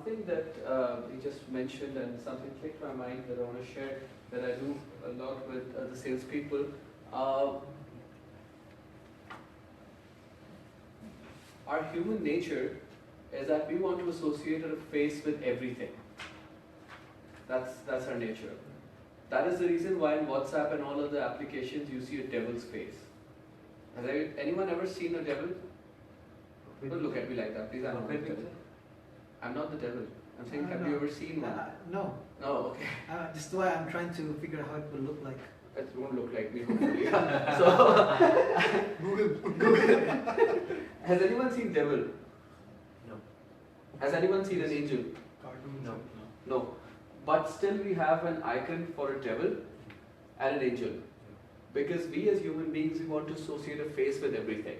something that you just mentioned and something clicked my mind that I want to share that I do a lot with the salespeople. Our human nature is that we want to associate our face with everything. That's our nature. That is the reason why in WhatsApp and all other applications you see a devil's face. Has anyone ever seen a devil? Don't look at me like that, please. I'm not the devil. I'm not the devil. I'm saying, have you ever seen one? No. No, okay. Just why I'm trying to figure out how it will look like. It won't look like me, hopefully. So, Google. Has anyone seen devil? No. Has anyone seen an angel? Cartoons? No. No. But still we have an icon for a devil and an angel. Because we as human beings, we want to associate a face with everything.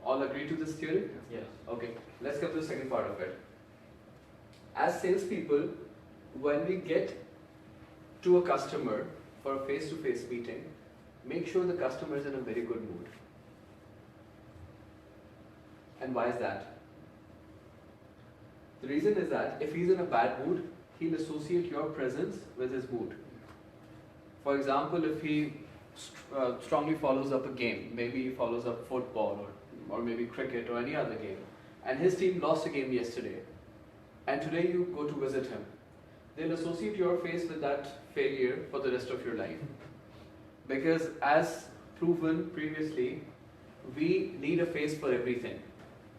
All agree to this theory? Yes. Okay, let's come to the second part of it. As salespeople, when we get to a customer for a face-to-face meeting, make sure the customer is in a very good mood. And why is that? The reason is that if he's in a bad mood, he'll associate your presence with his mood. For example, if he strongly follows up a game, maybe he follows up football or maybe cricket or any other game, and his team lost a game yesterday, and today you go to visit him, they'll associate your face with that failure for the rest of your life. Because as proven previously, we need a face for everything.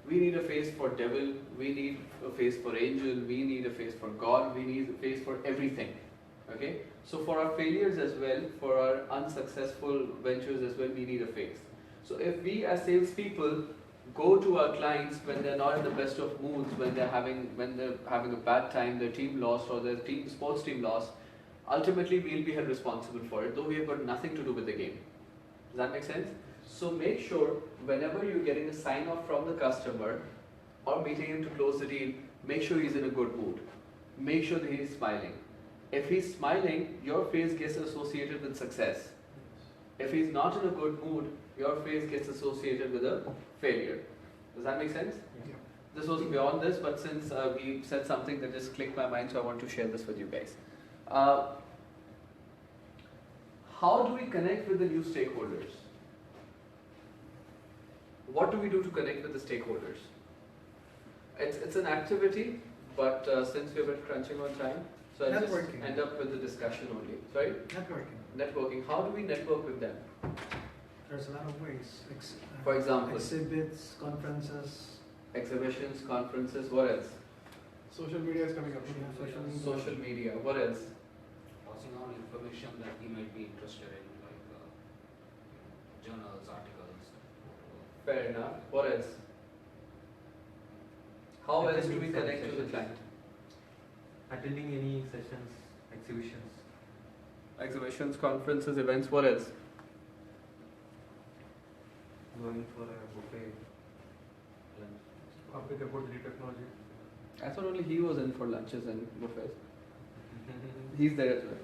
We need a face for devil, we need a face for angel, we need a face for God, we need a face for everything. Okay? So for our failures as well, for our unsuccessful ventures as well, we need a face. So if we as salespeople go to our clients when they're not in the best of moods, when they're having a bad time, their team lost or their sports team lost, ultimately we'll be held responsible for it, though we have got nothing to do with the game. Does that make sense? So make sure whenever you're getting a sign off from the customer or meeting him to close the deal, make sure he's in a good mood. Make sure that he's smiling. If he's smiling, your face gets associated with success. If he's not in a good mood, your face gets associated with a failure. Does that make sense? Yeah. This was beyond this, but since we said something that just clicked my mind, so I want to share this with you guys. How do we connect with the new stakeholders? What do we do to connect with the stakeholders? It's an activity, but since we're a bit crunching on time, so I'll just end up with the discussion only. Sorry? Networking. How do we network with them? There's a lot of ways. For example? Exhibits, conferences. Exhibitions, conferences, what else? Social media is coming up. Social media, what else? Passing on information that he might be interested in, like journals, articles. Fair enough. What else? How else do we connect to the client? Attending any sessions, exhibitions. Exhibitions, conferences, events, what else? Going for a buffet. Lunch. Public about the technology. I thought only he was in for lunches and buffets. He's there as well.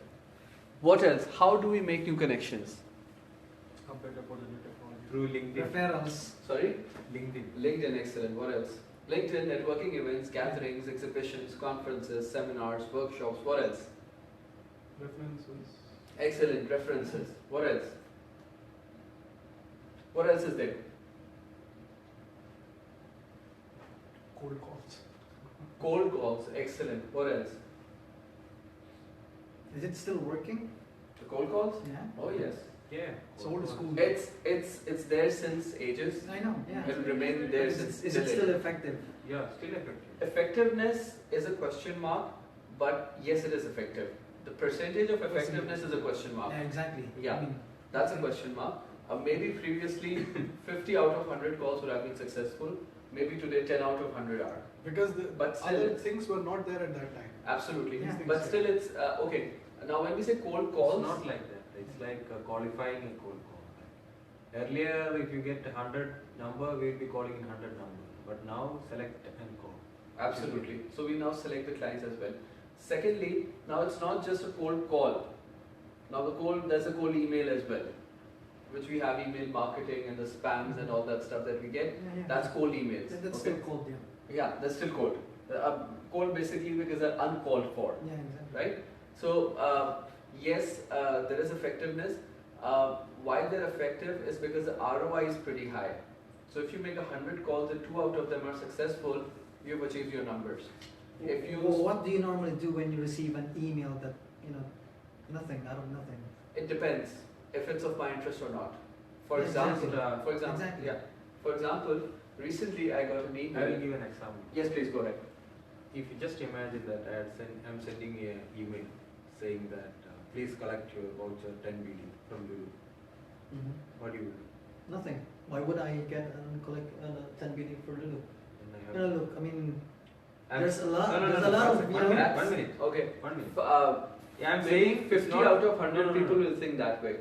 What else? How do we make new connections? Public about the new technology. Through LinkedIn. Referrals. Sorry? LinkedIn. LinkedIn, excellent. What else? LinkedIn, networking events, gatherings, exhibitions, conferences, seminars, workshops, what else? References. Excellent, references. What else? What else is there? Cold calls. Cold calls, excellent. What else? Is it still working? The cold calls? Yeah. Oh yes. Yeah. It's old school. It's there since ages. I know, yeah. It will remain there since. Is it still effective? Yeah, still effective. Effectiveness is a question mark, but yes, it is effective. The percentage of effectiveness is a question mark. Yeah, exactly. Yeah. I mean, That's a question mark. Maybe previously 50 out of 100 calls would have been successful. Maybe today 10 out of 100 are. Because But still- other things were not there at that time. Absolutely. Yeah. But still it's, okay. Now when we say cold calls, It's not like that. It's like qualifying a cold call. Earlier, if you get 100 number, we'd be calling in 100 number. But now, select and call. absolutely. So we now select the clients as well. Secondly, now it's not just a cold call. Now there's a cold email as well, which we have email marketing and the spams and all that stuff that we get. Yeah, yeah. That's cold emails. That's okay? still cold, yeah. Yeah, that's still cold. Called basically because they're uncalled for, Yeah, exactly. right? So yes, there is effectiveness. Why they're effective is because the ROI is pretty high. So if you make 100 calls and 2 out of them are successful, you've achieved your numbers. If you Well, what do you normally do when you receive an email that, nothing, out of nothing? It depends if it's of my interest or not. For Yeah, example, exactly. for example, Exactly. yeah. For example, recently I got an I will email. give an example. Yes, please go ahead. If you just imagine that I'm sending you an email saying that please collect your voucher 10 BD from Lulu. Mhm. What do you do? Nothing. Why would I get and collect 10 BD for Lulu? And I have- Look, I mean, I'm- there's a lot. No, There's a lot of, one you know, minute, That's- 1 minute, Okay. 1 minute. Yeah, I'm maybe saying it's 50 not- out of 100 no, no, people no. will think that way.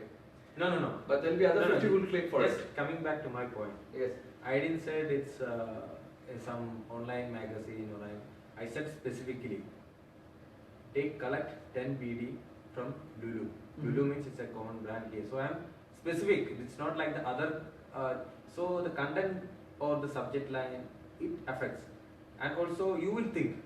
No. But there'll be other No, no, 50 who will click for Just it. coming back to my point. Yes. I didn't say it's some online magazine or I said specifically collect 10 BD from Lulu. Lulu means it's a common brand here. So I'm specific. It's not like the other. So the content or the subject line it affects, and also you will think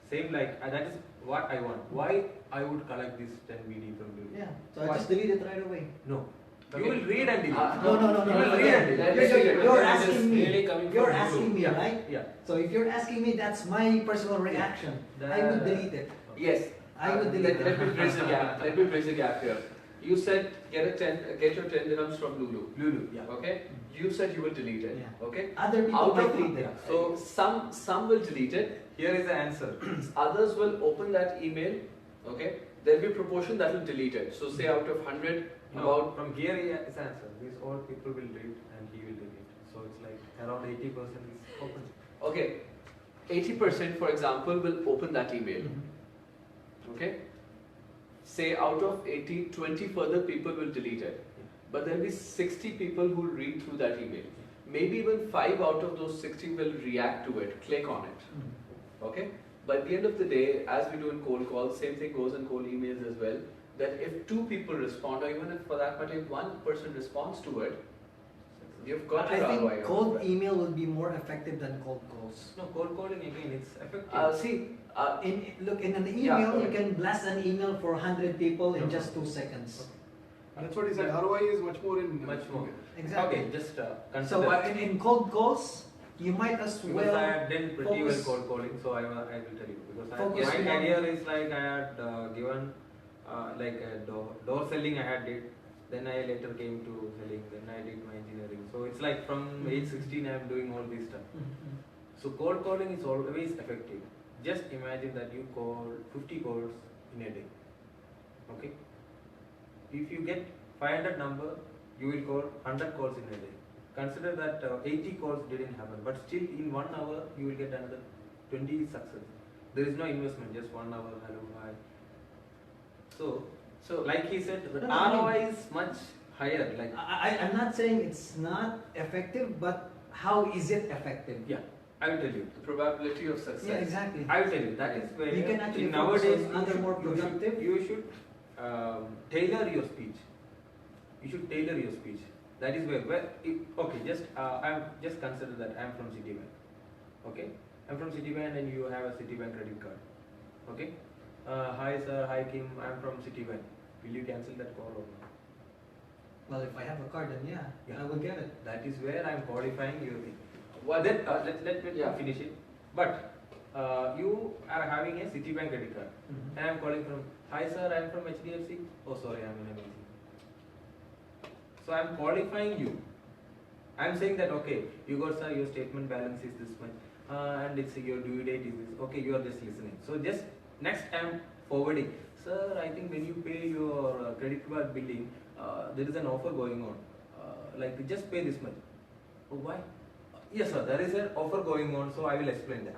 same like that is what I want. Why I would collect this 10 BD from Lulu? yeah. So I Why? just delete it right away. No. Okay. You will read and delete. No. You will read and delete. Let's see it. You're That is asking me. really coming You're from you. asking me, Yeah. right? Yeah. So if you're asking me, that's my personal reaction. I would delete it. Yes. I would delete Let it. me bridge the gap. Let me bridge the gap here. You said get your 10 dirhams from Lulu. Lulu. Yeah. Okay. You said you will delete it. Yeah. Okay. Other people Out might of delete it. so some will delete it. Here is the answer. Others will open that email. Okay. There'll be a proportion that will delete it. So say out of 100, No, about from here is answer. These all people will read and he will delete. So it's like around 80% is open. okay, 80% for example will open that email. Mhm. Okay. Say out of 80, 20 further people will delete it. But there'll be 60 people who will read through that email. Maybe even 5 out of those 60 will react to it, click on it. Mhm. Okay? But at the end of the day, as we do in cold calls, same thing goes in cold emails as well, that if 2 people respond, or even if for that matter, if 1 person responds to it, you've got I your think ROI. cold email will be more effective than cold calls. No, cold calling again, it's effective. See, Look, in an email, Yeah, you okay. can blast an email for 100 people in No. just 2 seconds. And that's what he said. ROI is much more in. Much more. Exactly. Okay, just consider. So in cold calls, you might as because well. I had done pretty well focus- cold calling, so I will tell you. Because Focus my on- career is like I had given like door selling I had did. Then I later came to selling. Then I did my engineering. So it's like from age 16 I am doing all this stuff. Mhm. So cold calling is always effective. Just imagine that you call 50 calls in a day. Okay? If you get 500 number, you will call 100 calls in a day. Consider that 80 calls didn't happen, but still in 1 hour you will get another 20 success. There is no investment, just 1 hour, hello, hi. So like he said, the No, I mean- ROI is much higher. Like I'm not saying it's not effective, but how is it effective? yeah, I will tell you. the probability of success. Yeah, exactly. I will tell you. That is where You can actually in focus nowadays on other more you productive. You should tailor your speech. You should tailor your speech. That is where okay. I'm just consider that I'm from Citibank. Okay, I'm from Citibank and you have a Citibank credit card. Okay, hi sir, hi Kim. I'm from Citibank. Will you cancel that call or not? Well, if I have a card, then yeah, Yeah. I will get it. That is where I'm qualifying your thing. What Then let me Yeah. finish it. But you are having a Citibank credit card. Mhm. And I'm calling from, hi sir, I'm from HDFC. Oh sorry, I'm in MLC. So I'm qualifying you. I'm saying that okay, you got sir, your statement balance is this much, and it's your due date is this. Okay, you are just listening. So just next I'm forwarding. Sir, I think when you pay your credit card billing, there is an offer going on. Like just pay this much. Oh why? Yes sir, there is an offer going on. So I will explain that.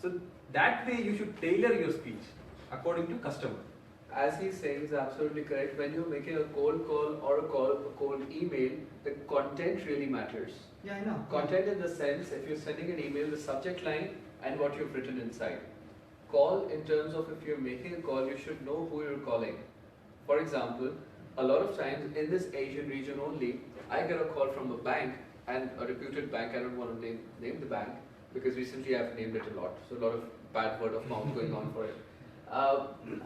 So that way you should tailor your speech according to customer. As he's saying is absolutely correct. When you're making a cold call or a cold email, the content really matters. Yeah, I know. Content in the sense, if you're sending an email, the subject line and what you've written inside. Call in terms of if you're making a call, you should know who you're calling. For example, a lot of times in this Asian region only, I get a call from a bank, and a reputed bank. I don't want to name the bank because recently I've named it a lot. So a lot of bad word of mouth going on for it.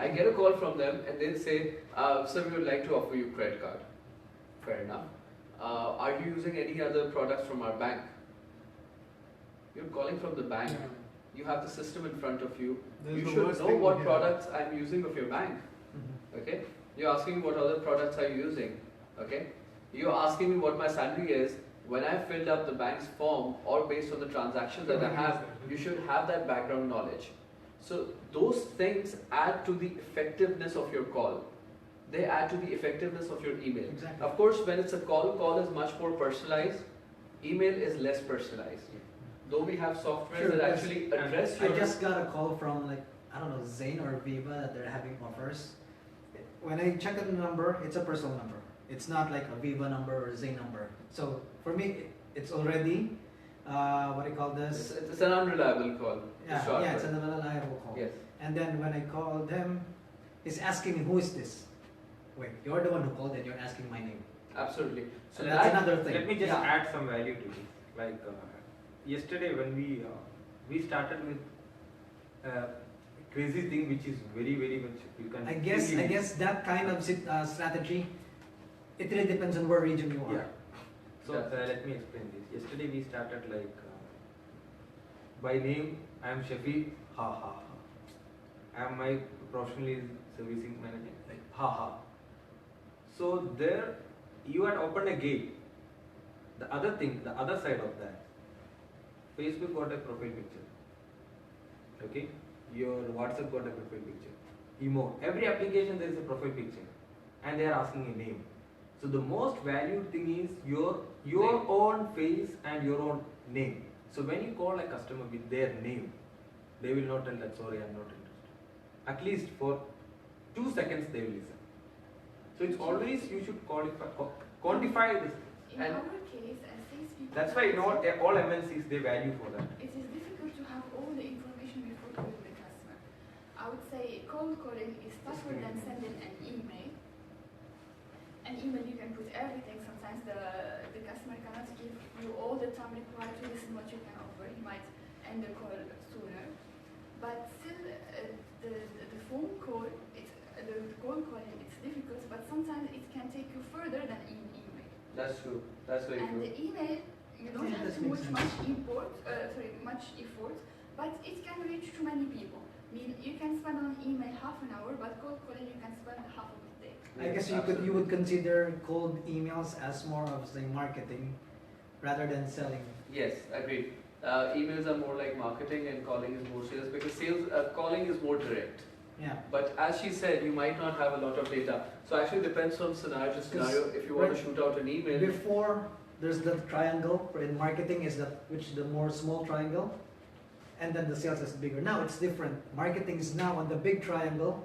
I get a call from them and they'll say, sir, we would like to offer you credit card. Fair enough. Are you using any other products from our bank? You're calling from the bank. You have the system in front of you. There's You the should worst know thing what here. products I'm using of your bank. Mhm. Okay? You're asking what other products are you using. Okay? You're asking me what my salary is. When I filled up the bank's form or based on the transactions that I have, you should have that background knowledge. So those things add to the effectiveness of your call. They add to the effectiveness of your email. Exactly. Of course, when it's a call is much more personalized. Email is less personalized. Though we have software Sure, that yes. actually address I your... just got a call from like, I don't know, Zain or Viva that they're having offers. When I check the number, it's a personal number. It's not like a Viva number or Zain number. So for me, it's already, what do you call this? It's an unreliable call. Yeah, short yeah, it's word. an unreliable call. Yes. And then when I called him, he's asking me, who is this? Wait, you're the one who called and you're asking my name. Absolutely. So that's another thing. Let me just Yeah. add some value to this. Like yesterday when we started with crazy thing which is very much you can. I guess that kind of strategy, it really depends on where region you are. Yeah. So let me explain this. Yesterday we started like by name I am Shafi. Ha ha ha. I am my professionally servicing manager. Like ha ha. So there you had opened a gate. The other thing, the other side of that, Facebook got a profile picture. Okay, your WhatsApp got a profile picture. Emo, every application there is a profile picture, and they are asking a name. So the most valued thing is your Name. own face and your own name. So when you call a customer with their name, they will not tell that sorry I'm not interested. At least for 2 seconds they will listen. So it's always you should quantify this. In And- our case, as salespeople, That's why all MNCs they value for that. it is difficult to have all the information before calling the customer. I would say cold calling is tougher than sending an email. An email you can put everything. Sometimes the customer cannot give you all the time required to listen what you can offer. He might end the call sooner. But still, the phone call, the cold calling, it's difficult. But sometimes it can take you further than email. That's true. That's very And true. the email, you don't Yeah, have that to makes put much effort, but it can reach to many people. I mean, you can spend on email half an hour, but cold calling you can spend half of the day. I guess Absolutely. you would consider cold emails as more of say marketing rather than selling. Yes, agreed. Emails are more like marketing and calling is more sales because calling is more direct. Yeah. But as she said, you might not have a lot of data. So actually depends from scenario to scenario. If you want to shoot out an email, Before there's the triangle, in marketing is the more small triangle, and then the sales is bigger. Now it's different. Marketing is now on the big triangle,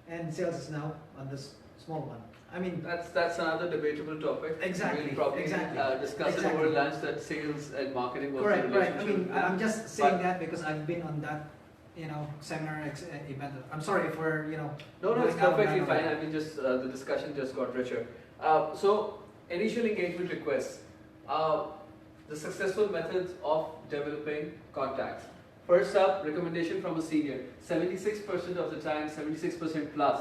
and sales is now on the small one. I mean, that's another debatable topic. Exactly, We'll probably exactly, discuss it exactly. over lunch that sales and marketing was correct, the right. I relationship. mean, I'm just saying But- that because I've been on that, seminar event. I'm sorry if we're, No, it's going out of perfectly line. fine. I mean, just the discussion just got richer. So, initial engagement requests. The successful methods of developing contacts. First up, recommendation from a senior. 76% of the time, 76% plus,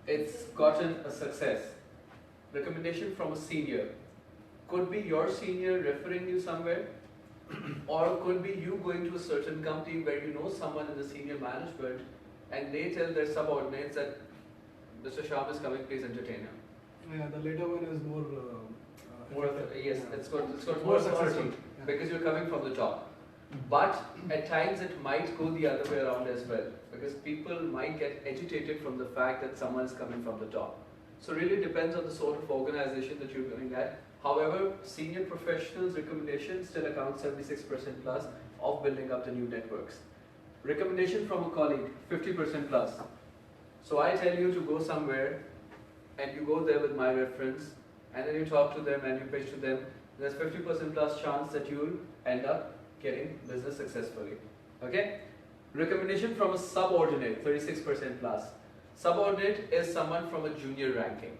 it's gotten a success. Recommendation from a senior. Could be your senior referring you somewhere, or could be you going to a certain company where you know someone in the senior management and they tell their subordinates that Mr. Shyam is coming, please entertain him. Yeah, the later one is more. More yes, Yeah. it's got More more successful. authority Yeah. because you're coming from the top. But at times it might go the other way around as well because people might get agitated from the fact that someone is coming from the top. So really depends on the sort of organization that you're going at. However, senior professionals' recommendations still account 76% plus of building up the new networks. Recommendation from a colleague, 50% plus. So I tell you to go somewhere and you go there with my reference and then you talk to them and you pitch to them, there's 50% plus chance that you'll end up getting business successfully. Okay? Recommendation from a subordinate, 36% plus. Subordinate is someone from a junior ranking.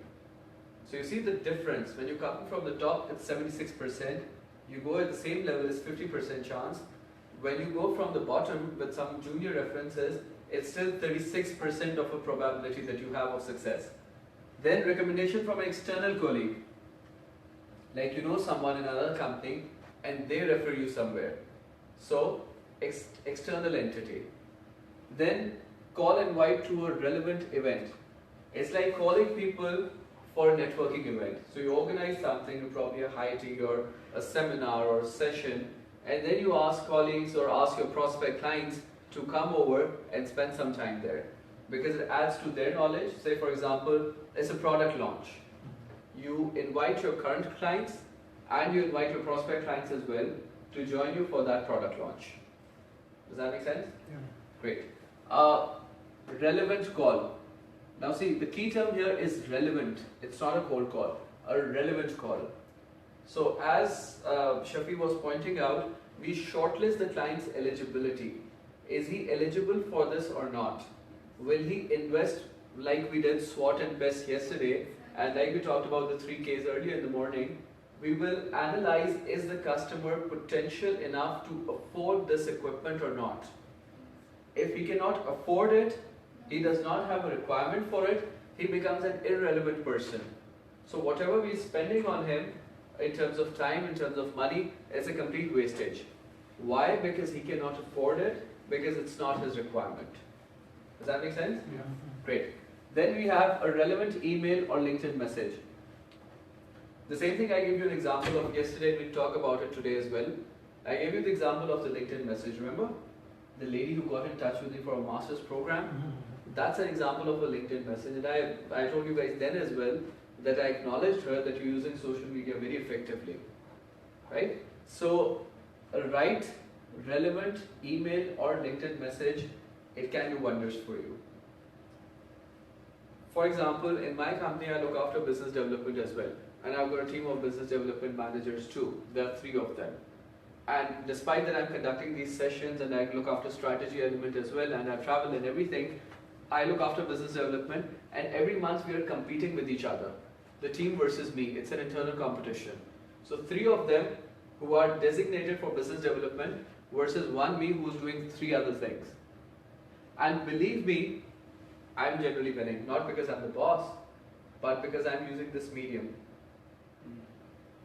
So you see the difference. When you come from the top, it's 76%. You go at the same level, it's 50% chance. when you go from the bottom with some junior references, it's still 36% of a probability that you have of success. Then recommendation from an external colleague, like you know someone in another company and they refer you somewhere. So external entity. Then call invite to a relevant event. It's like calling people for a networking event. So you organize something, probably a high tea or a seminar or a session, and then you ask colleagues or ask your prospect clients to come over and spend some time there, because it adds to their knowledge. Say for example, it's a product launch. You invite your current clients and you invite your prospect clients as well to join you for that product launch. Does that make sense? Yeah. Great. Relevant call. Now see, the key term here is relevant. It's not a cold call, a relevant call. So as Shafi was pointing out, we shortlist the client's eligibility. Is he eligible for this or not? Will he invest like we did SWOT and BEST yesterday, and like we talked about the 3Ks earlier in the morning? We will analyze, is the customer potential enough to afford this equipment or not? If he cannot afford it, he does not have a requirement for it, he becomes an irrelevant person. So whatever we're spending on him in terms of time, in terms of money, is a complete wastage. Why? Because he cannot afford it, because it's not his requirement. Does that make sense? Yeah. Great. Then we have a relevant email or LinkedIn message. The same thing I gave you an example of yesterday, we'll talk about it today as well. I gave you the example of the LinkedIn message, remember? The lady who got in touch with me for a master's program. That's an example of a LinkedIn message, and I told you guys then as well that I acknowledged her that you're using social media very effectively, right? So a right, relevant email or LinkedIn message, it can do wonders for you. For example, in my company, I look after business development as well, and I've got a team of business development managers too. There are 3 of them. And despite that I'm conducting these sessions and I look after strategy element as well, and I travel and everything, I look after business development, and every month we are competing with each other. The team versus me, it's an internal competition. So 3 of them who are designated for business development versus 1 me who's doing 3 other things. And believe me, I'm generally winning, not because I'm the boss, but because I'm using this medium.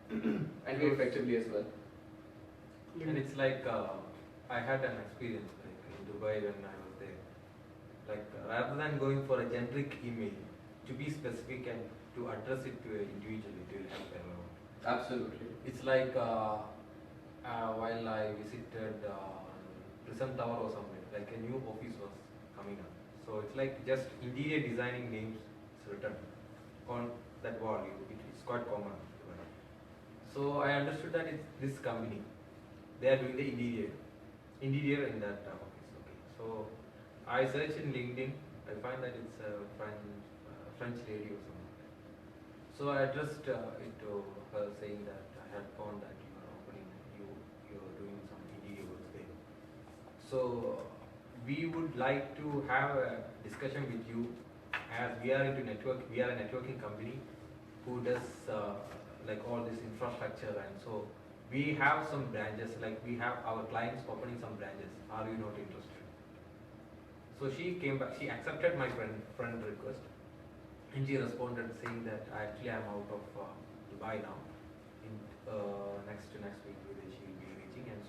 And very effectively as well. And it's like I had an experience like in Dubai when I was there. Like rather than going for a generic email, to be specific and to address it to an individual, it will help a lot. Absolutely. It's like while I visited Prism Tower or something, like a new office was coming up. So it's like just interior designing names is written on that wall. It's quite common. So I understood that it's this company. They are doing the interior in that office. Okay. So I searched in LinkedIn. I find that it's a French lady or something. So I addressed it to her, saying that I had found that you are opening, you're doing some interior work there. So we would like to have a discussion with you, as we are into network. We are a networking company who does like all this infrastructure, and so we have some branches, like we have our clients opening some branches. Are you not interested? So she came back, she accepted my friend request, and she responded saying that actually I'm out of Dubai now. In next week she will be reaching, and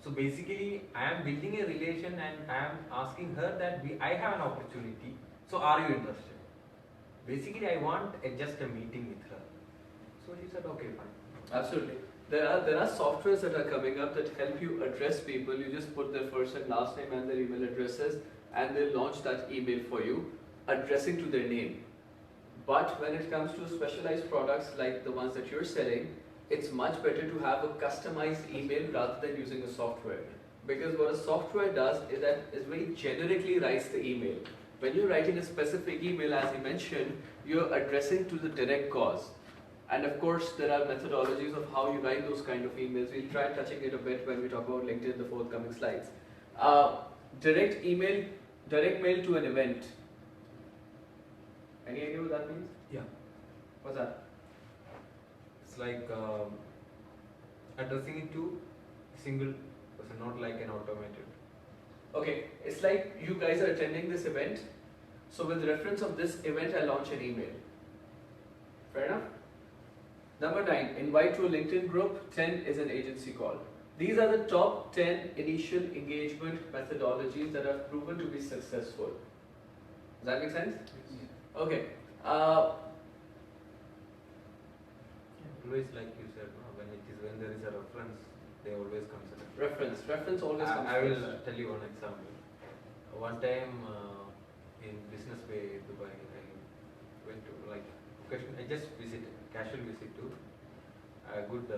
so basically I am building a relation, and I am asking her that I have an opportunity. So are you interested? Basically I want just a meeting with her. So she said okay, fine. Absolutely. There are softwares that are coming up that help you address people. You just put their first and last name and their email addresses, and they'll launch that email for you, addressing to their name. But when it comes to specialized products like the ones that you're selling, it's much better to have a customized email rather than using a software. Because what a software does is that it very generically writes the email. When you're writing a specific email, as you mentioned, you're addressing to the direct cause. And of course, there are methodologies of how you write those kind of emails. We'll try touching it a bit when we talk about LinkedIn in the forthcoming slides. Direct mail to an event. Any idea what that means? Yeah. What's that? It's like addressing it to a single person, not like an automated. Okay, it's like you guys are attending this event. So with reference of this event, I launch an email. Fair enough? Number 9, invite to a LinkedIn group. 10 is an agency call. These are the top 10 initial engagement methodologies that have proven to be successful. Does that make sense? Okay. Always like you said, no, when there is a reference, they always consider. Reference always comes I will first. tell you one example. One time in Business Bay, Dubai, I went to like I just visited, casual visit to a good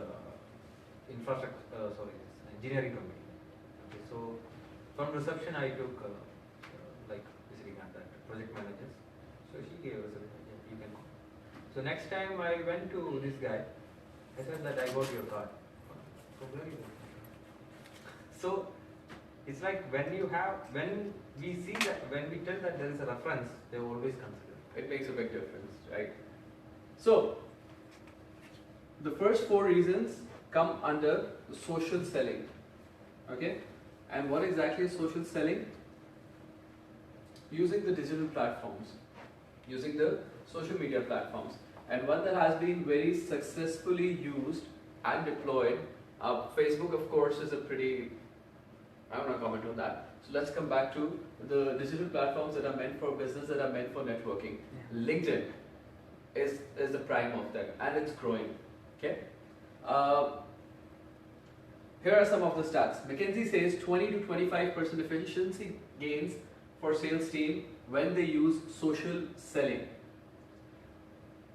engineering company. Okay, so from reception I took like visiting at that project managers. So she gave us you can call. So next time I went to this guy, I said that I got your card. So where you got my card? So it's like when we tell that there is a reference, they always consider. It makes a big difference, right? So, the first 4 reasons come under social selling. Okay? And what exactly is social selling? Using the digital platforms, using the social media platforms. And one that has been very successfully used and deployed, Facebook of course is a pretty, I don't want to comment on that. So let's come back to the digital platforms that are meant for business, that are meant for networking. Yeah. LinkedIn is the prime of them, and it's growing. Okay. Here are some of the stats. McKinsey says 20 to 25% efficiency gains for sales team when they use social selling.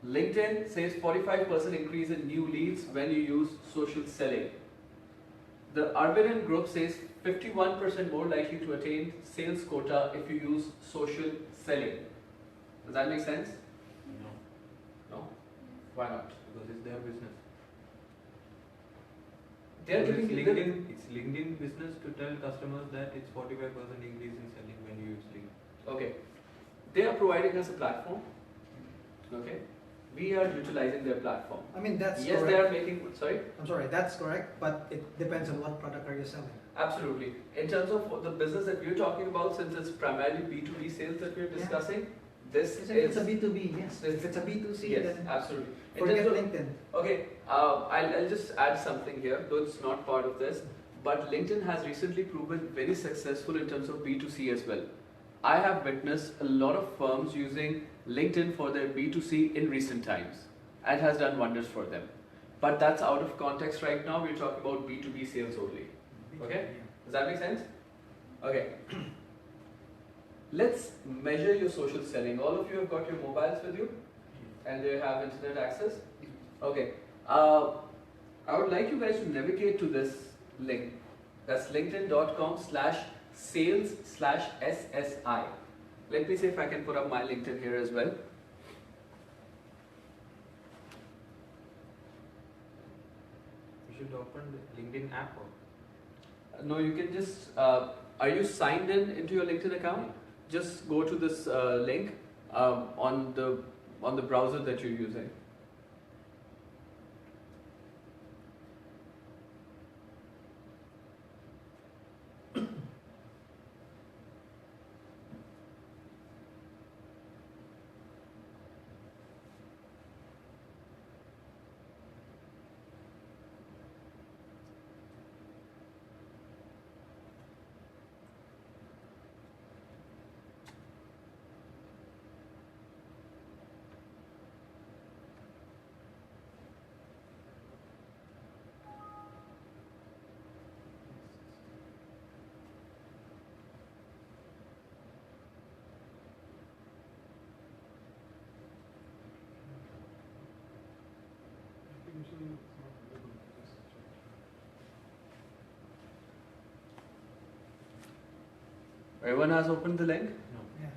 LinkedIn says 45% increase in new leads when you use social selling. The Arvind Group says 51% more likely to attain sales quota if you use social selling. Does that make sense? No, No? Why not? because it's their business. They are Because giving it's LinkedIn business to tell customers that it's 45% increase in selling when you use LinkedIn. Okay. They are providing us a platform. Okay. We are utilizing their platform. I mean, that's Yes, correct. they are making. Sorry. I'm sorry, that's correct, but it depends on what product are you selling. Absolutely. In terms of the business that we're talking about, since it's primarily B2B sales that we're Yeah. discussing, this If is. it's a B2B, yes. If it's a B2C, Yes, then absolutely. In forget terms of- LinkedIn. Okay, I'll just add something here, though it's not part of this, but LinkedIn has recently proven very successful in terms of B2C as well. I have witnessed a lot of firms using LinkedIn for their B2C in recent times and has done wonders for them. But that's out of context right now, we're talking about B2B sales only. Okay? Does that make sense? Okay. Let's measure your social selling. All of you have got your mobiles with you and they have internet access? Okay. I would like you guys to navigate to this link. That's linkedin.com/sales/SSI. Let me see if I can put up my LinkedIn here as well. You should open the LinkedIn app or No, you can just, are you signed in into your LinkedIn account? Just go to this link on the browser that you're using. Usually it's not available. Just check. Everyone has opened the link? no? Yeah.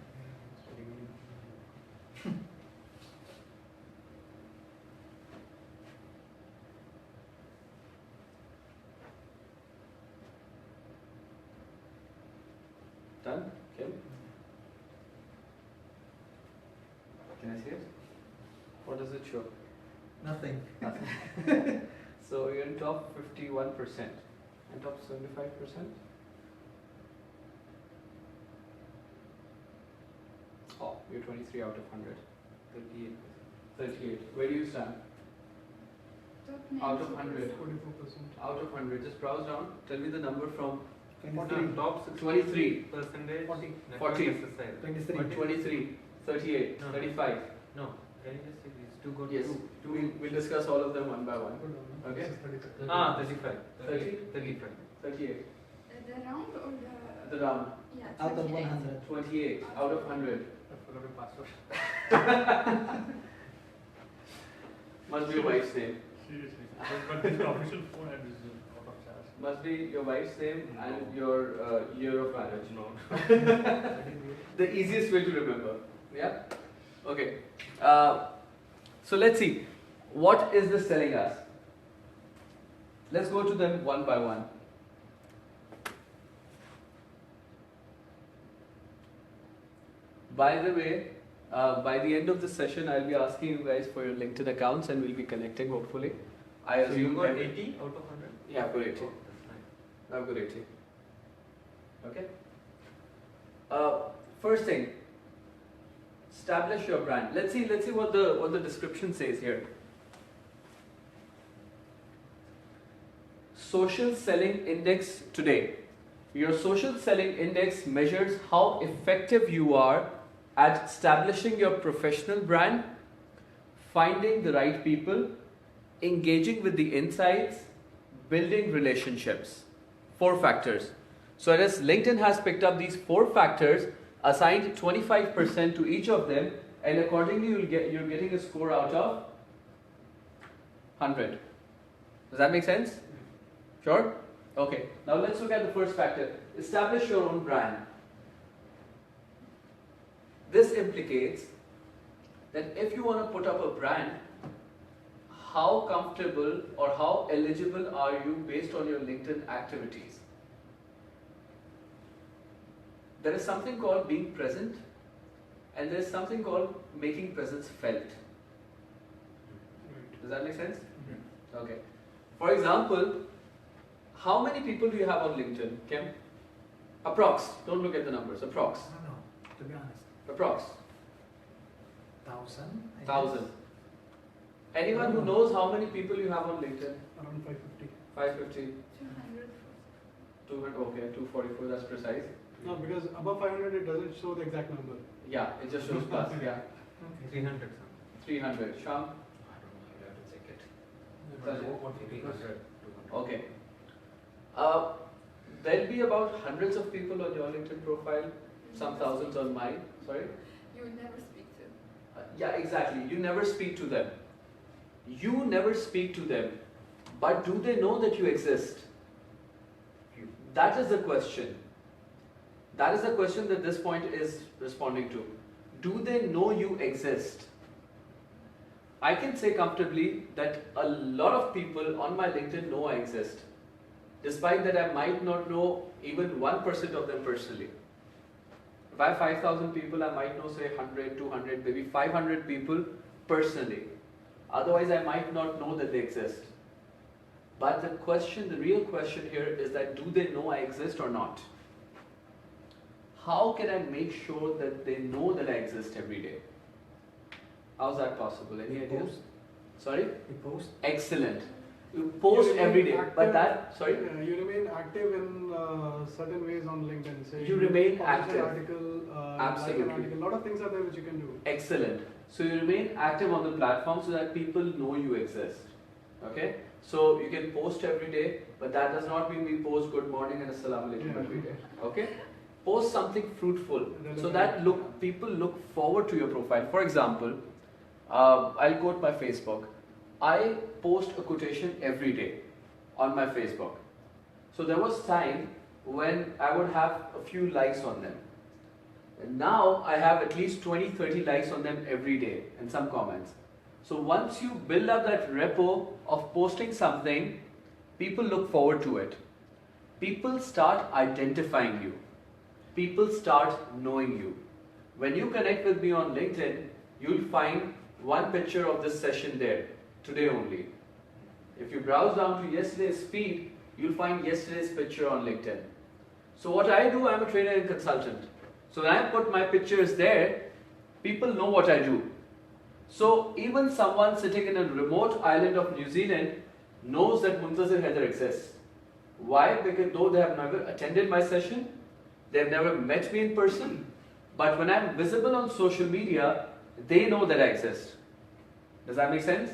Done? Kim? Can I see it? What does it show? Nothing. Nothing. So you're in top 51%. And top 75%? Oh, you're 23 out of 100. 38. 38. Where do you stand? Top Out of 90%. 100. 44%. Out of 100. Just browse down. Tell me the number from 23, Top 23, percentage. 40, network 40. exercise. 23. 23, 38, No. 35. No, can you just say these two go Yes. two? We'll discuss all of them one by one. Okay. 35. Ah, 35. 30? 35. 38. The round or the... The round. Yeah, Out of 28. 100. 28 out of 100. I forgot your password. Must be your wife's name. Seriously. But this official phone and this is out of charge. Must be your wife's name and your year of marriage. No. The easiest way to remember. Yeah? Okay. So let's see. What is this telling us? Let's go to them one by one. By the way, by the end of the session, I'll be asking you guys for your LinkedIn accounts and we'll be connecting hopefully. I So you assume got every- 80 out of 100? Yeah, I've got 80. Oh, that's nice. I've got 80. Okay. First thing, establish your brand. Let's see what the description says here. Social selling index today. Your social selling index measures how effective you are at establishing your professional brand, finding the right people, engaging with the insights, building relationships. 4 factors. So as LinkedIn has picked up these 4 factors, assigned 25% to each of them, and accordingly you're getting a score out of 100. Does that make sense? Sure? Okay. Now let's look at the first factor. Establish your own brand. This implicates that if you want to put up a brand, how comfortable or how eligible are you based on your LinkedIn activities? There is something called being present, and there is something called making presence felt. Does that make sense? Okay. For example, how many people do you have on LinkedIn, Kim? Approx. Don't look at the numbers. Approx. I don't know, to be honest. Approx. 1,000? I guess. 1,000. Anyone who knows how many people you have on LinkedIn? Around 550. 550, 200. 200, okay, 244, that's precise. No, because above 500 it doesn't show the exact number. Yeah, it just shows plus, yeah. 300 something. 300. Sham? I don't know, you have to check it. Sajid? 300, 200. Okay. There'll be about hundreds of people on your LinkedIn profile, some thousands on mine. Sorry? You would never speak to. Yeah, exactly. You never speak to them. You never speak to them. But do they know that you exist? That is the question. That is the question that this point is responding to. Do they know you exist? I can say comfortably that a lot of people on my LinkedIn know I exist. Despite that, I might not know even 1% of them personally. If I have 5,000 people, I might know say 100, 200, maybe 500 people personally. Otherwise, I might not know that they exist. But the question, the real question here is that do they know I exist or not? How can I make sure that they know that I exist every day? How's that possible? Any You ideas? post. Sorry? You post. Excellent. You post You remain every day, but active- that, sorry? You remain active in certain ways on LinkedIn. Say You remain publish active. An article, Absolutely. Like an article. A lot of things are there which you can do. Excellent. So you remain active on the platform so that people know you exist. Okay? So you can post every day, but that does not mean we post good morning and assalamu alaikum Yeah. every day. Okay? Post something fruitful so Relevant. that people look forward to your profile. For example, I'll quote my Facebook. I post a quotation every day on my Facebook. So there was time when I would have a few likes on them. And now I have at least 20-30 likes on them every day and some comments. So once you build up that repo of posting something, people look forward to it. People start identifying you. People start knowing you. When you connect with me on LinkedIn, you'll find one picture of this session there, today only. If you browse down to yesterday's feed, you'll find yesterday's picture on LinkedIn. So what I do, I'm a trainer and consultant. So when I put my pictures there, people know what I do. So even someone sitting in a remote island of New Zealand knows that Muntazir Haider exists. Why? Because though they have never attended my session, they have never met me in person, but when I'm visible on social media, they know that I exist. Does that make sense?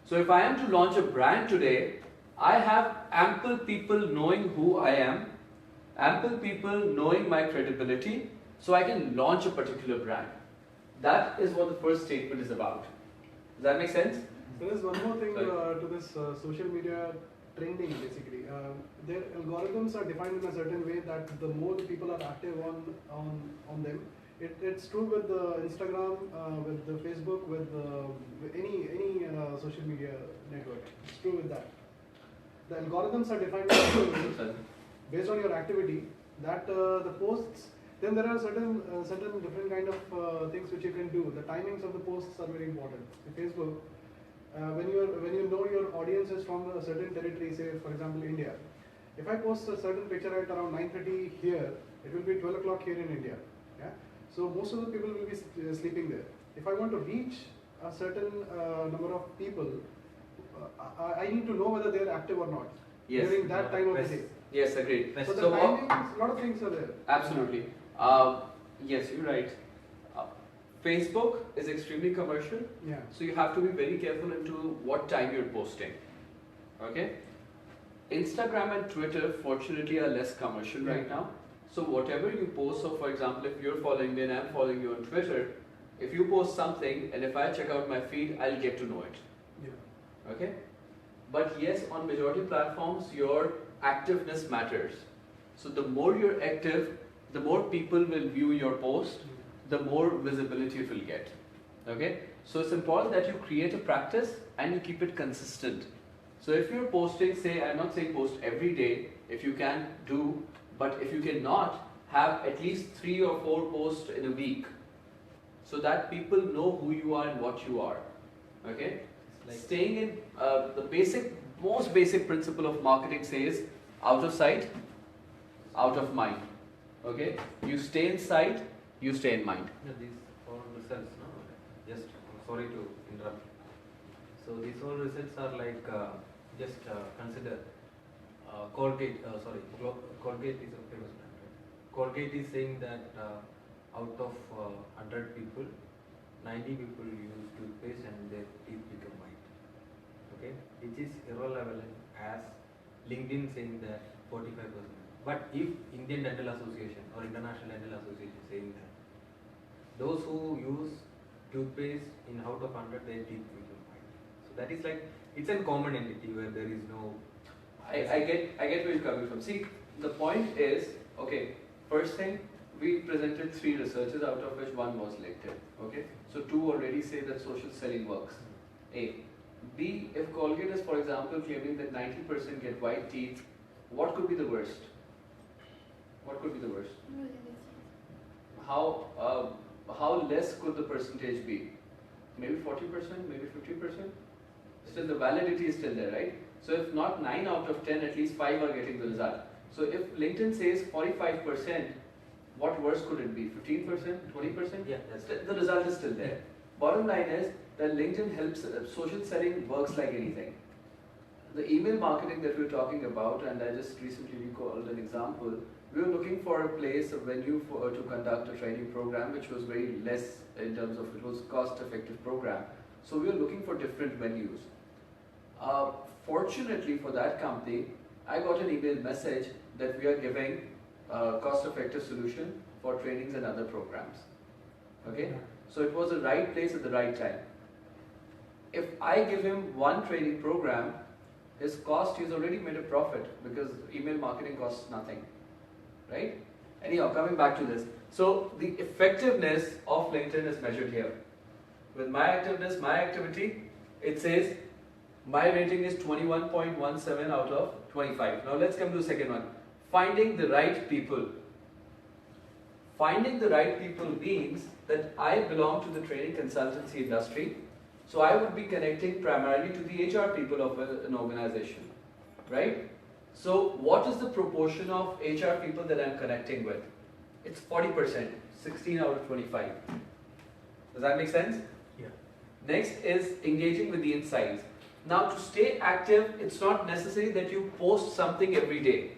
So if I am to launch a brand today, I have ample people knowing who I am, ample people knowing my credibility, so I can launch a particular brand. That is what the first statement is about. Does that make sense? There is one more thing Sorry. to this social media trending basically. Their algorithms are defined in a certain way that the more the people are active on them. It's true with the Instagram, with the Facebook, with any social media network. It's true with that. The algorithms are defined in such a way based on your activity that the posts. Then there are certain different kind of things which you can do. The timings of the posts are very important. In Facebook, when you know your audience is from a certain territory, say for example India, if I post a certain picture at around 9:30 here, it will be 12 o'clock here in India. Yeah, so most of the people will be sleeping there. If I want to reach a certain number of people, I need to know whether they are active or not during that time of the day. Yes, agreed. So the So timings, a lot of things are there. absolutely. Yes, you're right. Facebook is extremely commercial, Yeah. so you have to be very careful into what time you're posting. Okay? Instagram and Twitter, fortunately, are less commercial right now. So whatever you post, so for example, if you're following me and I'm following you on Twitter, if you post something and if I check out my feed, I'll get to know it. Yeah. Okay? But yes, on majority platforms, your activeness matters. So the more you're active, the more people will view your post, the more visibility it will get. Okay? So it's important that you create a practice and you keep it consistent. So if you're posting, say, I'm not saying post every day, if you can do, but if you cannot, have at least 3 or 4 posts in a week, so that people know who you are and what you are. Okay? Staying in the most basic principle of marketing says, out of sight, out of mind. Okay? You stay in sight, you stay in mind. Yeah, these all results, no? Just sorry to interrupt. So these all results are like just consider Colgate. Colgate is a famous brand. Right? Colgate is saying that out of 100 people, 90 people use toothpaste and their teeth become white. Okay, which is irrelevant as LinkedIn saying that 45%. But if Indian Dental Association or International Dental Association saying that those who use toothpaste in out of 100 their teeth become white. So that is like, it's a common entity where there is no. I get where you're coming from. See, the point is, okay, first thing, we presented 3 researches, out of which 1 was LinkedIn. Okay, so 2 already say that social selling works. A. B. If Colgate is, for example, claiming that 90% get white teeth, what could be the worst? What could be the worst? How less could the percentage be? Maybe 40%, maybe 50%? Still the validity is still there, right? So if not 9 out of 10, at least 5 are getting the result. So if LinkedIn says 45%, what worse could it be? 15%, 20%? Yeah, The result is still there. Bottom line is that LinkedIn helps, social selling works like anything. The email marketing that we're talking about, and I just recently recalled an example, we were looking for a place, a venue to conduct a training program, which was very less in terms of, it was cost-effective program. So we were looking for different venues. Fortunately for that company, I got an email message that we are giving a cost-effective solution for trainings and other programs. Okay? So it was the right place at the right time. If I give him 1 training program, his cost, he's already made a profit because email marketing costs nothing. Right? Anyhow, coming back to this. So the effectiveness of LinkedIn is measured here. With my activeness, my activity, it says my rating is 21.17 out of 25. Now let's come to the second one. Finding the right people. Finding the right people means that I belong to the training consultancy industry. So I would be connecting primarily to the HR people of an organization. Right? So what is the proportion of HR people that I'm connecting with? It's 40%, 16 out of 25. Does that make sense? Yeah. Next is engaging with the insights. Now to stay active, it's not necessary that you post something every day.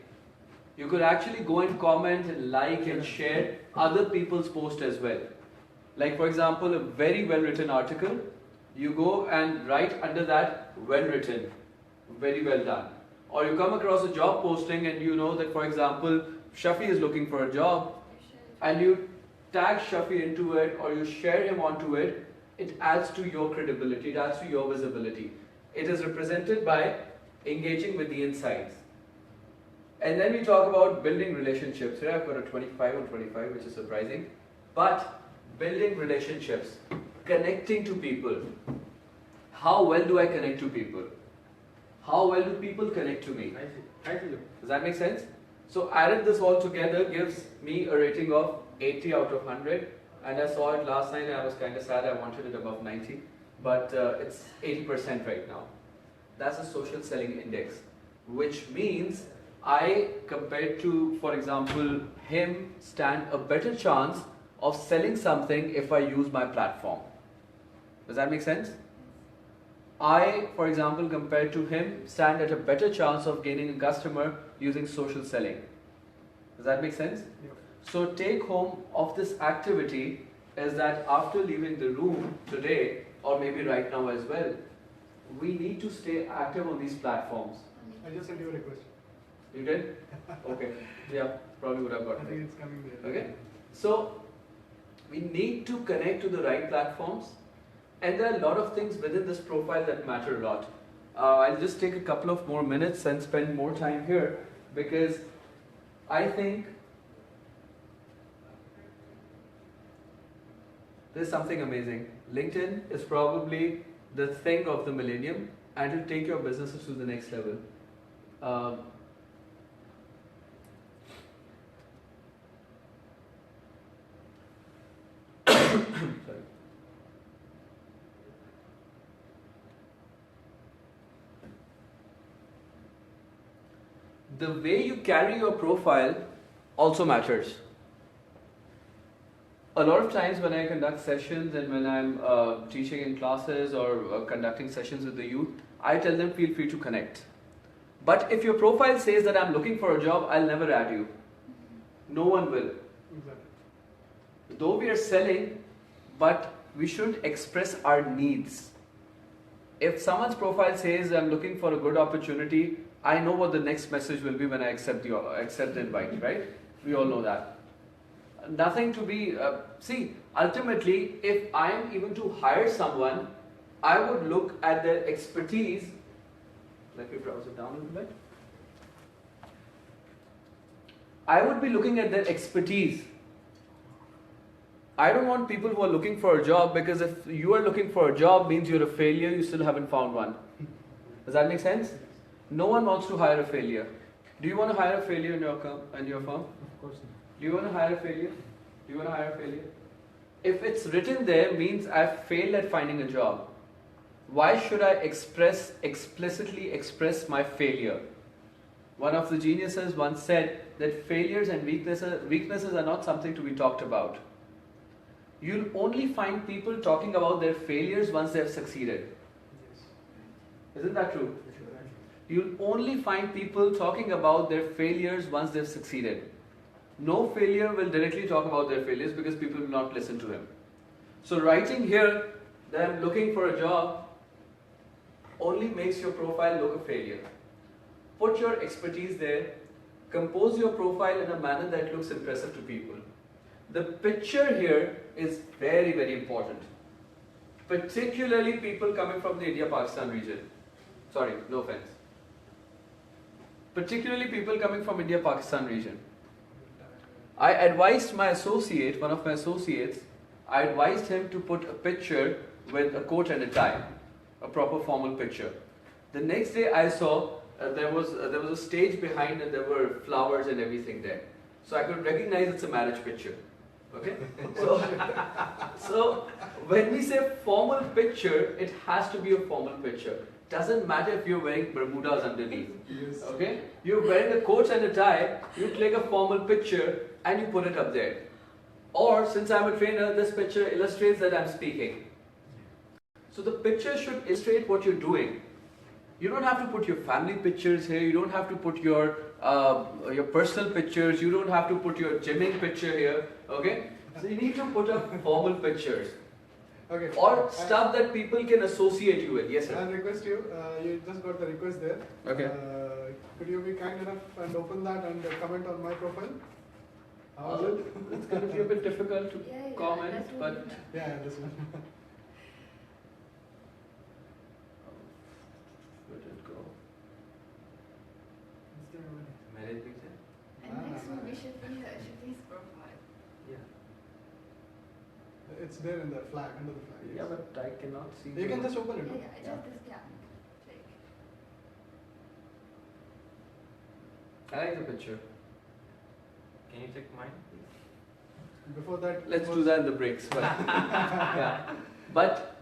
You could actually go and comment and like and share other people's posts as well. Like for example, a very well written article, you go and write under that, well written, very well done. Or you come across a job posting and you know that, for example, Shafi is looking for a job, and you tag Shafi into it or you share him onto it, it adds to your credibility, it adds to your visibility. It is represented by engaging with the insights. And then we talk about building relationships. Here I've got a 25 on 25, which is surprising. But building relationships, connecting to people. How well do I connect to people? How well do people connect to me? I see. Does that make sense? So added this all together gives me a rating of 80 out of 100. And I saw it last night and I was kind of sad. I wanted it above 90. But it's 80% right now. That's a social selling index. Which means I, compared to, for example, him, stand a better chance of selling something if I use my platform. Does that make sense? I, for example, compared to him, stand at a better chance of gaining a customer using social selling. Does that make sense? Yeah. So take home of this activity is that after leaving the room today, or maybe right now as well, we need to stay active on these platforms. I just sent you a request. You did? Okay. Yeah, probably would have I gotten think it. it's coming there. Okay. So we need to connect to the right platforms, and there are a lot of things within this profile that matter a lot. I'll just take a couple of more minutes and spend more time here because I think there's something amazing. LinkedIn is probably the thing of the millennium, and it'll take your businesses to the next level. Sorry. The way you carry your profile also matters. A lot of times when I conduct sessions and when I'm teaching in classes or conducting sessions with the youth, I tell them feel free to connect. But if your profile says that I'm looking for a job, I'll never add you. No one will. Exactly. Though we are selling, but we shouldn't express our needs. If someone's profile says I'm looking for a good opportunity, I know what the next message will be when I accept the invite, right? We all know that. Nothing to be, see, ultimately, if I am even to hire someone, I would look at their expertise. Let me browse it down a little bit. I would be looking at their expertise. I don't want people who are looking for a job, because if you are looking for a job means you're a failure, you still haven't found one. Does that make sense? No one wants to hire a failure. Do you want to hire a failure in your firm? Of course not. Do you want to hire a failure? Do you want to hire a failure? If it's written there, means I've failed at finding a job. Why should I explicitly express my failure? One of the geniuses once said that failures and weaknesses are not something to be talked about. You'll only find people talking about their failures once they've succeeded. Isn't that true? You'll only find people talking about their failures once they've succeeded. No failure will directly talk about their failures because people will not listen to him. So writing here that I'm looking for a job only makes your profile look a failure. Put your expertise there. Compose your profile in a manner that looks impressive to people. The picture here is very, very important. Particularly people coming from the India-Pakistan region. Sorry, no offense. Particularly people coming from India-Pakistan region. I advised my associate, one of my associates, I advised him to put a picture with a coat and a tie, a proper formal picture. The next day I saw there was a stage behind and there were flowers and everything there. So I could recognize it's a marriage picture. Okay? So when we say formal picture, it has to be a formal picture. doesn't matter if you're wearing Bermudas underneath. Yes. Okay? You're wearing a coat and a tie, you click a formal picture and you put it up there. Or, since I'm a trainer, this picture illustrates that I'm speaking. So the picture should illustrate what you're doing. You don't have to put your family pictures here, you don't have to put your personal pictures, you don't have to put your gymming picture here, okay? So you need to put up formal pictures. Okay. Or stuff that people can associate you with. Yes, I'll sir. request you, you just got the request there. Okay. Could you be kind enough and open that and comment on my profile? How is it? It's going to be a bit difficult to Yeah, comment, that would but be- Yeah, this one. where did it go? Marriage picture? And next one we should be Shati's profile. Yeah. It's there in the flag, under the flag. Yeah, but I cannot see. You can just open it. Yeah, no? yeah, just this, yeah. Click. I like the picture. Can you check mine, please? Before that, Let's do that in the breaks. But, yeah. But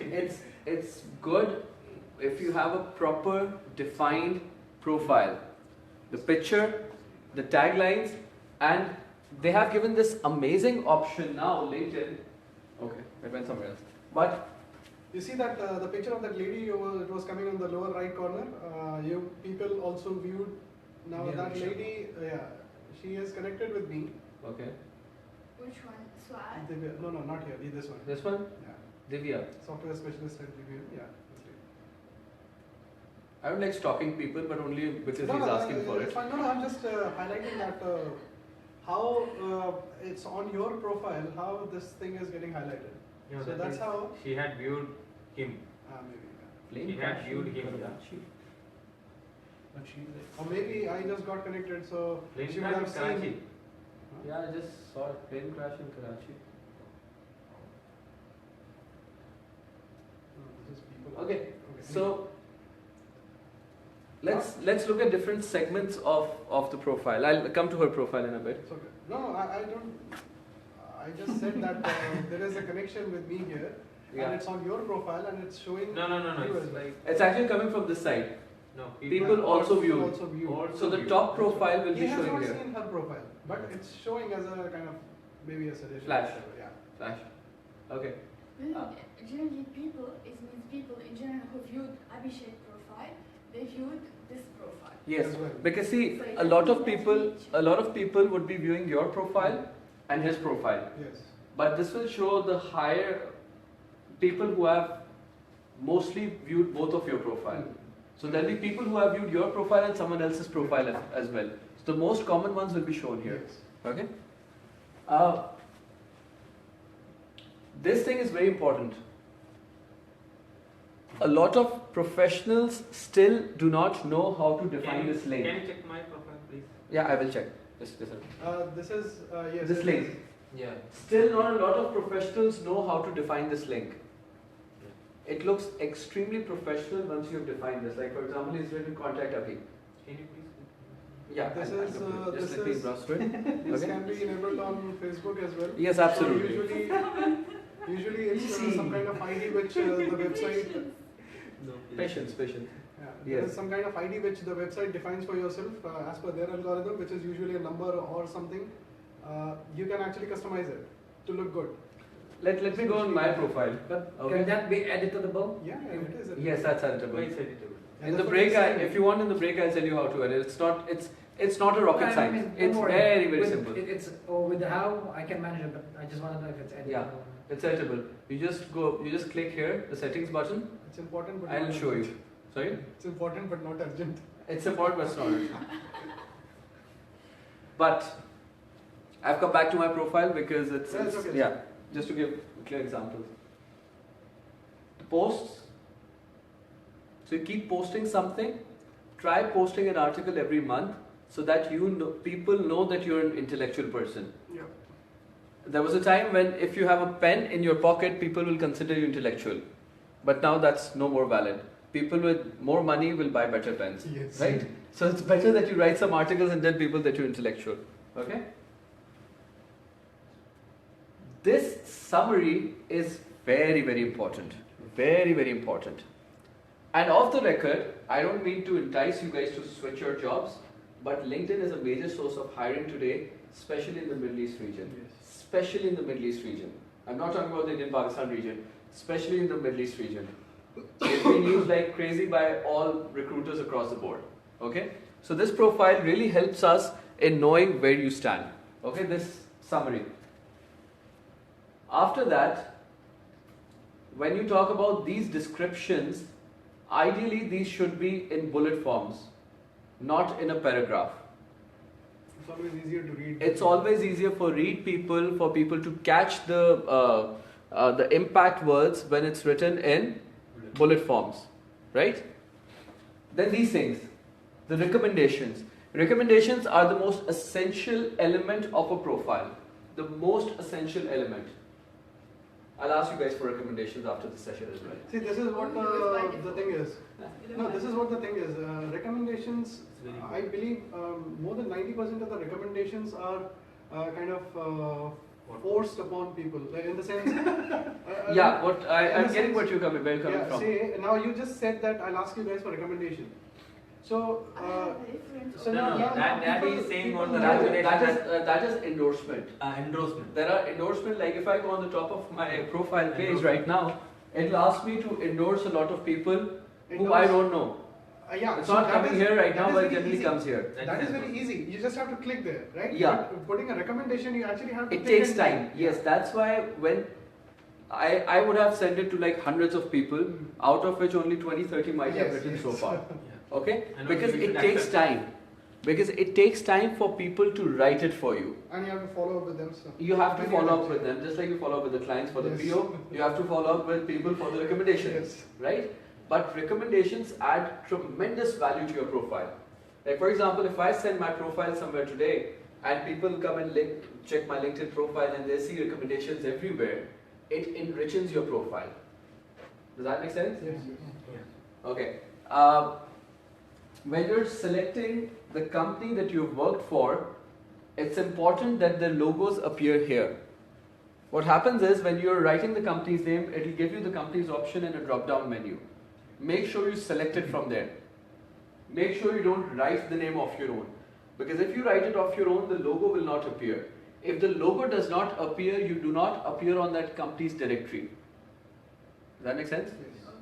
it's good if you have a proper defined profile. The picture, the taglines, and they have given this amazing option now, LinkedIn. Okay, it went somewhere else. But You see that the picture of that lady, it was coming on the lower right corner. You people also viewed. Now Yeah, that sure. lady, she is connected with me. okay, Which one? Swag? No, not here. This one. this one, Yeah. Divya. Software specialist at review. Yeah. That's right. I don't like stalking people, but only because he's asking for it's it. fine. No, I'm just highlighting that how it's on your profile, how this thing is getting highlighted. No, So that that's is- how. She had viewed him. Maybe. Yeah. Plane He had crashing viewed him, Karachi. But she's like, Or maybe I just got connected, so Plane she would crash have in Karachi. seen. yeah, I just saw a plane crash in Karachi. This is people. Okay, Okay. so let's look at different segments of the profile. I'll come to her profile in a bit. It's okay. No, I don't. I just said that there is a connection with me here, Yeah. and it's on your profile, and it's showing. No. you It's as well. like It's actually coming from this side. no. People also view. Also view. Also So the view. top profile will He be has showing not here. seen her profile, but it's showing as a kind of maybe a suggestion. Flash. Yeah. Flash. Okay. Generally, people, it means people in general who viewed Abhishek profile, they viewed this profile. Yes, As well. because see, a lot of people would be viewing your profile and his profile. Yes. But this will show the higher people who have mostly viewed both of your profile. So there'll be people who have viewed your profile and someone else's profile as well. So the most common ones will be shown here. Yes. Okay. This thing is very important. A lot of professionals still do not know how to define Can you, this link. can you check my profile, please? Yeah, I will check. Just a second. This is yes. This it link. is. Yeah. Still not a lot of professionals know how to define this link. It looks extremely professional once you have defined this. Like for example, it's written contact Abhi. Can you please? Yeah, This I'll is, do it. this Just let me is- browse through it. This Okay. can be enabled on Facebook as well. Yes, absolutely. So usually it's some kind of ID which the website. No. Patience. Yeah, there Yes. is some kind of ID which the website defines for yourself as per their algorithm, which is usually a number or something. You can actually customize it to look good. Let me go on my profile. But Okay. can that be editable? Yeah, it is. Yes, that's editable. Why it's editable? Yeah, In the that's what break, I'm saying. if you want in the break, I'll tell you how to edit. It's not a rocket I science. mean, don't It's worry. very With- simple. It's with how I can manage it, but I just want to know if it's editable. Yeah. It's editable. You just click here, the settings button. It's important, but I'll not show you. urgent. Sorry? It's important, but not urgent. It's important, but it's not. But I've come back to my profile because Yeah, it's okay. yeah. Just to give clear examples. The posts. So you keep posting something. Try posting an article every month so that people know that you're an intellectual person. Yeah. There was a time when if you have a pen in your pocket, people will consider you intellectual. But now that's no more valid. People with more money will buy better pens. Yes. Right? So it's better that you write some articles and tell people that you're intellectual. Okay? This summary is very, very important. Very, very important. And off the record, I don't mean to entice you guys to switch your jobs, but LinkedIn is a major source of hiring today, especially in the Middle East region. Especially in the Middle East region. I'm not talking about the Indian-Pakistan region, especially in the Middle East region. It's being used like crazy by all recruiters across the board. Okay? So this profile really helps us in knowing where you stand. Okay, this summary. After that, when you talk about these descriptions, ideally these should be in bullet forms, not in a paragraph. It's always easier to read. It's always easier for people to catch the impact words when it's written in bullet forms, right? Then these things, the recommendations. Recommendations are the most essential element of a profile. The most essential element. I'll ask you guys for recommendations after the session as well. See, this is what the thing is. No, this is what the thing is. Recommendations, I believe more than 90% of the recommendations are kind of forced upon people. In the sense. Yeah, I'm getting sense, what you're coming from. Say, now you just said that I'll ask you guys for recommendation. So, I have a different so No, now, that is saying on the That is endorsement. endorsement. There are endorsement, like if I go on the top of my profile page right now, it'll ask me to endorse a lot of people who I don't know. yeah, It's so not that coming is- here right that now, is but it very generally easy. comes here. That is very easy. You just have to click there, right? Yeah. But putting a recommendation, you actually have to. It click takes and time. Yes, that's why when I would have sent it to like hundreds of people, out of which only 20-30 might have Yes, written yes. so far. Okay? And Because also you it should takes accept time. Because it takes time for people to write it for you. And you have to follow up with them. So. You have to And follow you up with them, just like you follow up with the clients for the Yes. PO, you have to follow up with people for the recommendations, Yes. right? But recommendations add tremendous value to your profile. Like for example, if I send my profile somewhere today and people come and check my LinkedIn profile and they see recommendations everywhere, it enriches your profile. Does that make sense? Yes. Okay. When you're selecting the company that you've worked for, it's important that the logos appear here. What happens is when you're writing the company's name, it'll give you the company's option in a drop-down menu. Make sure you select it from there. Make sure you don't write the name of your own. Because if you write it off your own, the logo will not appear. If the logo does not appear, you do not appear on that company's directory. Does that make sense? Yes.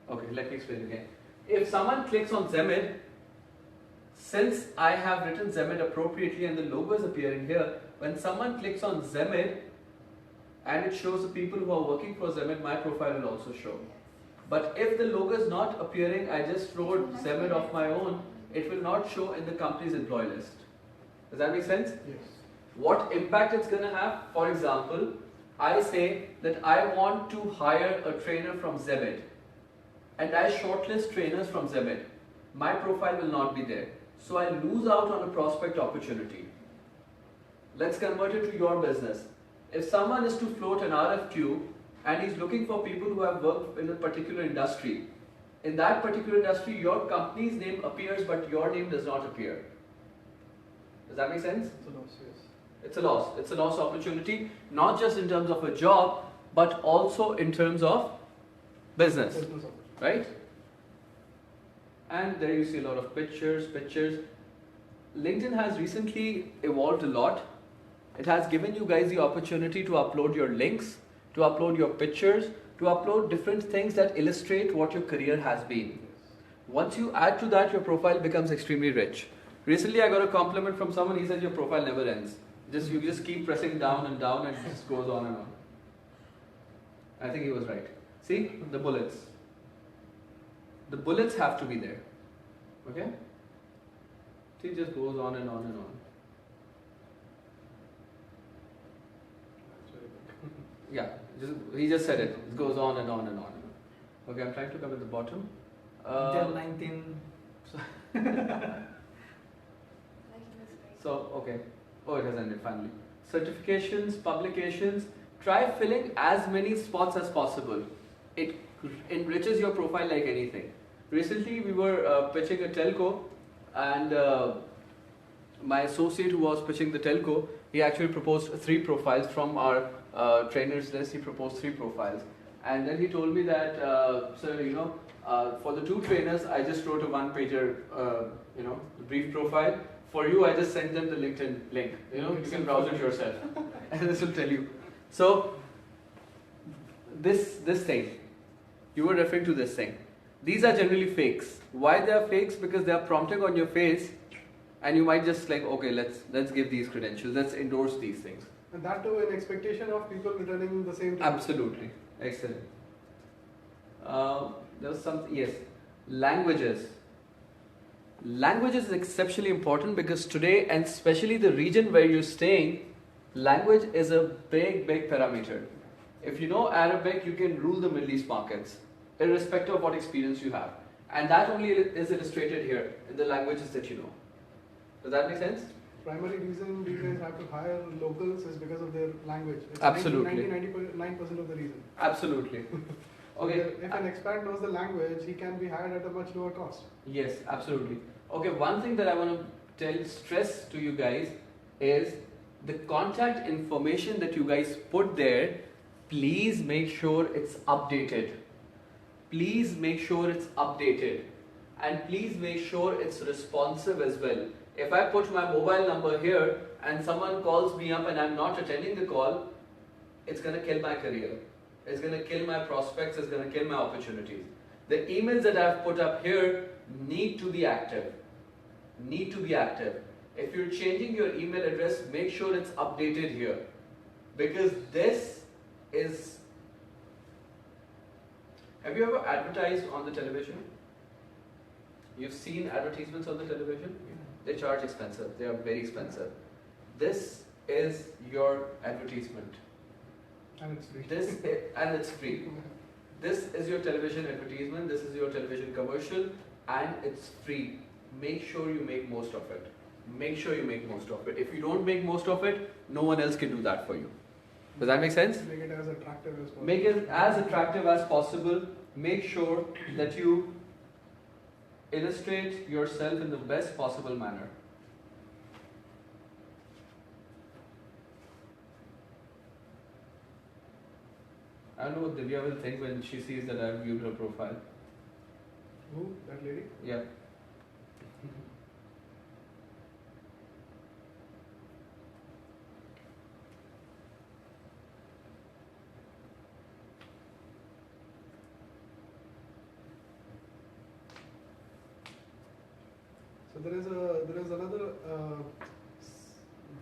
Okay, let me explain again. If someone clicks on Zemid, since I have written Zemid appropriately and the logo is appearing here, when someone clicks on Zemid and it shows the people who are working for Zemid, my profile will also show. But if the logo is not appearing, I just wrote Zemid of my own, it will not show in the company's employee list. Does that make sense? Yes. What impact it's going to have? For example, I say that I want to hire a trainer from Zemid and I shortlist trainers from Zemid. My profile will not be there. So I lose out on a prospect opportunity. Let's convert it to your business. If someone is to float an RFQ and he's looking for people who have worked in a particular industry, in that particular industry, your company's name appears, but your name does not appear. Does that make sense? It's a loss, yes. It's a loss. It's a lost opportunity, not just in terms of a job, but also in terms of business, Business opportunity. right? And there you see a lot of pictures. LinkedIn has recently evolved a lot. It has given you guys the opportunity to upload your links, to upload your pictures, to upload different things that illustrate what your career has been. Once you add to that, your profile becomes extremely rich. Recently, I got a compliment from someone. He said your profile never ends. You just keep pressing down and down, and it just goes on and on. I think he was right. See the bullets. The bullets have to be there. Okay? See, it just goes on and on and on. That's very good. Yeah, he just said it. It goes on and on and on. Okay, I'm trying to come at the bottom. Until 19. So, okay. Oh, it has ended finally. Certifications, publications. Try filling as many spots as possible. It enriches your profile like anything. Recently, we were pitching a telco, and my associate who was pitching the telco, he actually proposed 3 profiles from our trainers list. He proposed 3 profiles, And then he told me that, sir, you know, for the 2 trainers, I just wrote a 1-pager, you know, brief profile. For you, I just sent them the LinkedIn link. You know, you can browse it yourself, and this will tell you. So, this thing, you were referring to this thing. These are generally fakes. Why they are fakes? Because they are prompting on your face, and you might just like, okay, let's give these credentials, let's endorse these things. And that too in expectation of people returning the same. Absolutely, excellent. There was something. Yes, languages. Languages is exceptionally important because today, and especially the region where you're staying, language is a big parameter. If you know Arabic, you can rule the Middle East markets, irrespective of what experience you have. And that only is illustrated here in the languages that you know. Does that make sense? Primary reason these guys have to hire locals is because of their language. It's Absolutely. 99% of the reason. Absolutely. Okay. If an expat knows the language, he can be hired at a much lower cost. Yes, absolutely. Okay, one thing that I want to stress to you guys is the contact information that you guys put there, please make sure it's updated. Please make sure it's updated. And please make sure it's responsive as well. If I put my mobile number here and someone calls me up and I'm not attending the call, it's going to kill my career. It's going to kill my prospects. It's going to kill my opportunities. The emails that I've put up here need to be active. Need to be active. If you're changing your email address, make sure it's updated here. Because this is... Have you ever advertised on the television? You've seen advertisements on the television? They charge expensive. They are very expensive. This is your advertisement. And it's free. And it's free. This is your television advertisement. This is your television commercial, and it's free. Make sure you make most of it. Make sure you make most of it. If you don't make most of it, no one else can do that for you. Does that make sense? Make it as attractive as possible. Make it as attractive as possible. Make sure that you illustrate yourself in the best possible manner. I don't know what Divya will think when she sees that I've viewed her profile. Who? That lady? Yeah. So there is another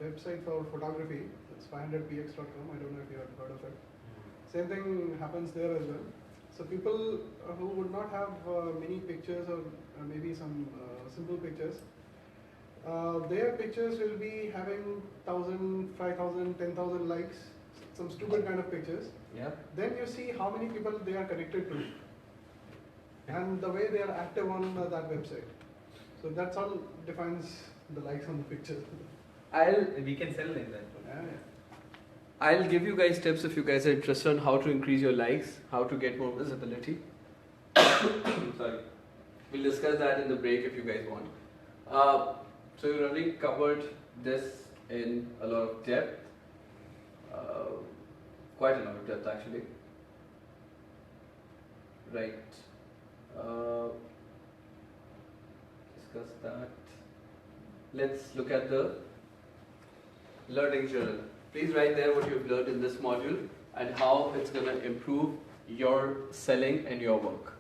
website for photography. It's 500px.com. I don't know if you have heard of it. Same thing happens there as well. So people who would not have many pictures or maybe some simple pictures, their pictures will be having 1,000, 5,000, 10,000 likes, some stupid kind of pictures. Yeah. Then you see how many people they are connected to and the way they are active on that website. So that's all defines the likes on the picture. We can sell like that. Yeah. I'll give you guys tips if you guys are interested on how to increase your likes, how to get more visibility. Sorry. We'll discuss that in the break if you guys want. So we already covered this in a lot of depth. Quite a lot of depth actually. Right. Discuss that. Let's look at the learning journal. Please write there what you've learned in this module and how it's going to improve your selling and your work.